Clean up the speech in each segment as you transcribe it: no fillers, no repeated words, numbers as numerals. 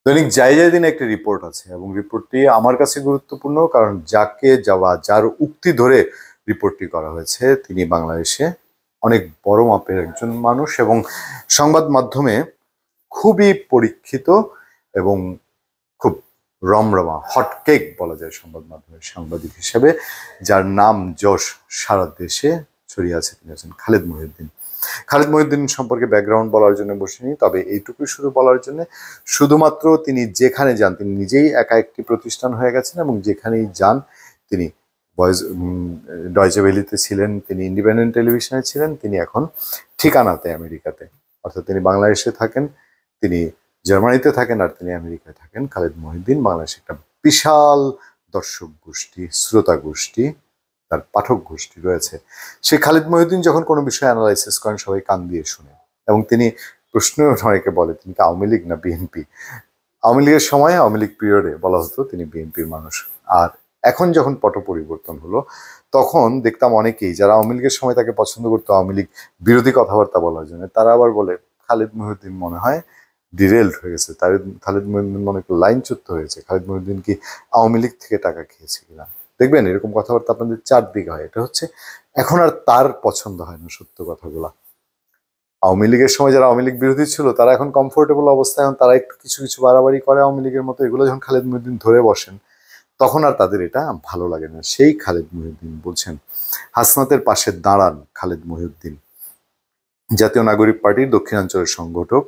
দৈনিক জায়জায় দিনে একটি রিপোর্ট আছে এবং রিপোর্টটি আমার কাছে গুরুত্বপূর্ণ, কারণ যার উক্তি ধরে রিপোর্টটি করা হয়েছে তিনি বাংলাদেশে অনেক বড় মাপের একজন মানুষ এবং সংবাদ মাধ্যমে খুবই পরীক্ষিত এবং খুব রমরমা হটকেক বলা যায় সংবাদ মাধ্যমের সাংবাদিক হিসেবে, যার নাম যশ সারা দেশে ছড়িয়ে আছে। তিনি আছেন খালেদ মহিউদ্দিন। খালেদ মহিউদ্দিন সম্পর্কে ব্যাকগ্রাউন্ড বলার জন্য বসিনি, তবে এইটুকুই শুধু বলার জন্য, শুধুমাত্র তিনি যেখানে যান, তিনি নিজেই একা একটি প্রতিষ্ঠান হয়ে গেছেন এবং যেখানেই যান তিনি ডয়চে ভেলিতে ছিলেন, তিনি ইন্ডিপেন্ডেন্ট টেলিভিশনে ছিলেন, তিনি এখন ঠিকানাতে আমেরিকাতে, অর্থাৎ তিনি বাংলাদেশে থাকেন, তিনি জার্মানিতে থাকেন আর তিনি আমেরিকায় থাকেন। খালেদ মহিউদ্দিন বাংলাদেশে একটা বিশাল দর্শক গোষ্ঠী, শ্রোতা গোষ্ঠী, তার পাঠক গোষ্ঠী রয়েছে। সেই খালেদ মহিউদ্দিন যখন কোনো বিষয় অ্যানালাইসিস করেন সবাই কান দিয়ে শুনে, এবং তিনি প্রশ্ন অনেকে বলে তিনি কি আওয়ামী লীগ না বিএনপি। আওয়ামী লীগের সময়, আওয়ামী লীগ পিরিয়ডে বলা হতো তিনি বিএনপির মানুষ, আর এখন যখন পট পরিবর্তন হলো তখন দেখতাম অনেকেই যারা আওয়ামী লীগের সময় তাকে পছন্দ করতো আওয়ামী লীগ বিরোধী কথাবার্তা বলার জন্য, তারা আবার বলে খালেদ মহিউদ্দিন মনে হয় ডিরেলড হয়ে গেছে, খালেদ মহিউদ্দিন মনে হয় লাইনচ্যুত হয়েছে, খালেদ মহিউদ্দিন কি আওয়ামী লীগ থেকে টাকা খেয়েছে কিনা। দেখবেন এরকম কথাবার্তা আপনাদের চারদিকে হয়। এটা হচ্ছে এখন আর তার পছন্দ হয় না সত্য কথাগুলা। আওয়ামী লীগের সময় যারা আওয়ামী লীগ বিরোধী ছিল তারা এখন কমফোর্টেবল অবস্থায়, এখন তারা একটু কিছু কিছু বাড়াবাড়ি করে আওয়ামী লীগের মতো, এগুলো যখন খালেদ মহিউদ্দিন ধরে বসেন তখন আর তাদের এটা ভালো লাগে না। সেই খালেদ মহিউদ্দিন বলছেন হাসনাতের পাশে দাঁড়ান খালেদ মহিউদ্দিন। জাতীয় নাগরিক পার্টির দক্ষিণাঞ্চলের সংগঠক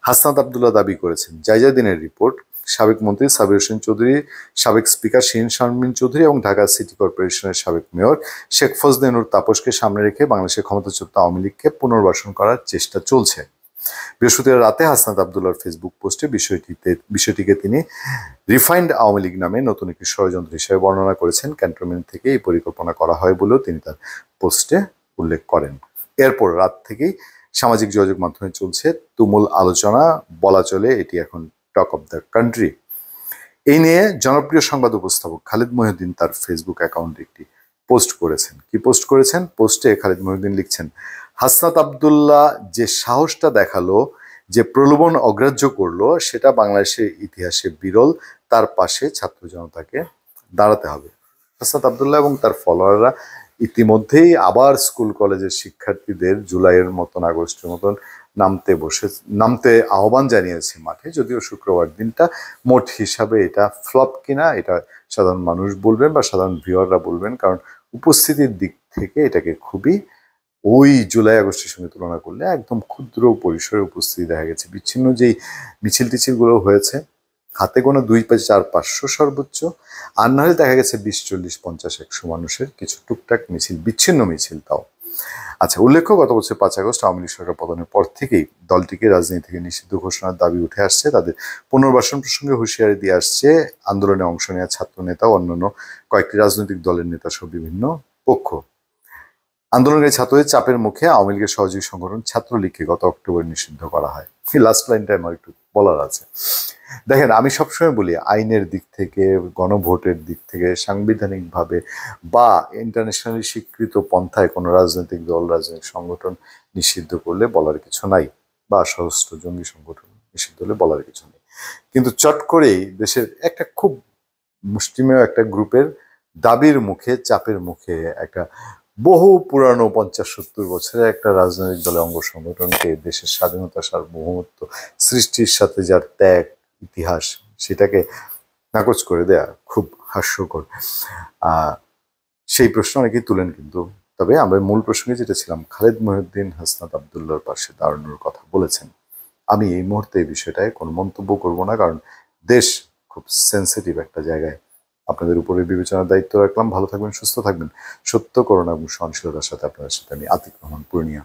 হাসনাত আবদুল্লাহ দাবি করেছেন, জায়জায় দিনের রিপোর্ট সাবেক মন্ত্রী সাবির হোসেন চৌধুরী, সাবেক স্পিকার শিরিন শারমিন চৌধুরী এবং ঢাকা সিটি কর্পোরেশনের সাবেক মেয়র শেখ ফজলে নূর তাপসকে সামনে রেখে বাংলাদেশের ক্ষমতাচ্যুত আওয়ামী লীগকে পুনর্বাসন করার চেষ্টা চলছে। বৃহস্পতিবার রাতে হাসনাত আবদুল্লাহর ফেসবুক পোস্টে বিষয়টিকে তিনি রিফাইন্ড আওয়ামী লীগ নামে নতুন একটি ষড়যন্ত্র হিসেবে বর্ণনা করেছেন। ক্যান্টনমেন্ট থেকে এই পরিকল্পনা করা হয় বলেও তিনি তার পোস্টে উল্লেখ করেন। এরপর রাত থেকেই সামাজিক যোগাযোগ মাধ্যমে চলছে তুমুল আলোচনা, বলা চলে এটি এখন টক অব দ্য কান্ট্রি। এই নিয়ে জনপ্রিয় সংবাদ উপস্থাপক খালেদ মহিউদ্দিন তার ফেসবুক অ্যাকাউন্টে একটি পোস্ট করেছেন। কি পোস্ট করেছেন? পোস্টে খালেদ মহিউদ্দিন লিখছেন, হাসনাত আবদুল্লাহ যে সাহসটা দেখালো, যে প্রলোভন অগ্রাহ্য করলো, সেটা বাংলাদেশের ইতিহাসে বিরল। তার পাশে ছাত্র জনতাকে দাঁড়াতে হবে। হাসনাত আবদুল্লাহ এবং তার ফলোয়াররা ইতিমধ্যেই আবার স্কুল কলেজের শিক্ষার্থীদের জুলাইয়ের মতন, আগস্টের মতন নামতে আহ্বান জানিয়েছে মাঠে। যদিও শুক্রবার দিনটা মোট হিসাবে এটা ফ্লপ কিনা এটা সাধারণ মানুষ বলবেন বা সাধারণ ভিউয়াররা বলবেন, কারণ উপস্থিতির দিক থেকে এটাকে খুবই ওই জুলাই আগস্টের সঙ্গে তুলনা করলে একদম ক্ষুদ্র পরিসরে উপস্থিতি দেখা গেছে। বিচ্ছিন্ন যেই মিছিল টিছিলগুলো হয়েছে হাতে গোনা 2-4-500 সর্বোচ্চ, আর না হলে দেখা গেছে 20-40-50-100 মানুষের কিছু টুকটাক মিছিল, বিচ্ছিন্ন মিছিল তাও। আচ্ছা, উল্লেখ্য গত বছর 5 আগস্ট আওয়ামী লীগ সরকার পতনের পর থেকেই দলটিকে রাজনীতি থেকে নিষিদ্ধ ঘোষণার দাবি উঠে আসছে। তাদের পুনর্বাসন প্রসঙ্গে হুঁশিয়ারি দিয়ে আসছে আন্দোলনে অংশ নেওয়া ছাত্র নেতা, অন্যান্য কয়েকটি রাজনৈতিক দলের নেতা সহ বিভিন্ন পক্ষ। আন্দোলনকারী ছাত্রদের চাপের মুখে আওয়ামী লীগের সহযোগী সংগঠন ছাত্রলীগকে গত অক্টোবরে নিষিদ্ধ করা হয়। লাস্ট লাইনটা আমার একটু বলার আছে। দেখেন, আমি সবসময় বলি আইনের দিক থেকে, গণভোটের দিক থেকে, সাংবিধানিকভাবে বা ইন্টারন্যাশনালি স্বীকৃত পন্থায় কোনো রাজনৈতিক দল, রাজনৈতিক সংগঠন নিষিদ্ধ করলে বলার কিছু নাই, বা সশস্ত্র জঙ্গি সংগঠন নিষিদ্ধ হলে বলার কিছু নেই। কিন্তু চট করেই দেশের একটা খুব মুষ্টিমেয় একটা গ্রুপের দাবির মুখে, চাপের মুখে একটা বহু পুরানো 50-70 বছরের একটা রাজনৈতিক দলের অঙ্গ সংগঠনকে দেশের স্বাধীনতা, সার্বভৌমত্ব সৃষ্টির সাথে যার ত্যাগ ইতিহাস, সেটাকে নাকচ করে দেয়া খুব হাস্যকর। সেই প্রশ্ন অনেকেই তুলেন, কিন্তু তবে আমরা মূল প্রসঙ্গে যেটা ছিলাম, খালেদ মহিউদ্দিন হাসনাত আবদুল্লাহর পাশে দাঁড়ানোর কথা বলেছেন। আমি এই মুহূর্তে এই বিষয়টায় কোনো মন্তব্য করব না, কারণ দেশ খুব সেন্সিটিভ একটা জায়গায়। আপনাদের উপরে বিবেচনার দায়িত্ব রাখলাম। ভালো থাকবেন, সুস্থ থাকবেন। সত্য, করুণা এবং সহনশীলতার সাথে আপনাদের সাথে আমি আতিক রহমান, পূর্ণিয়া।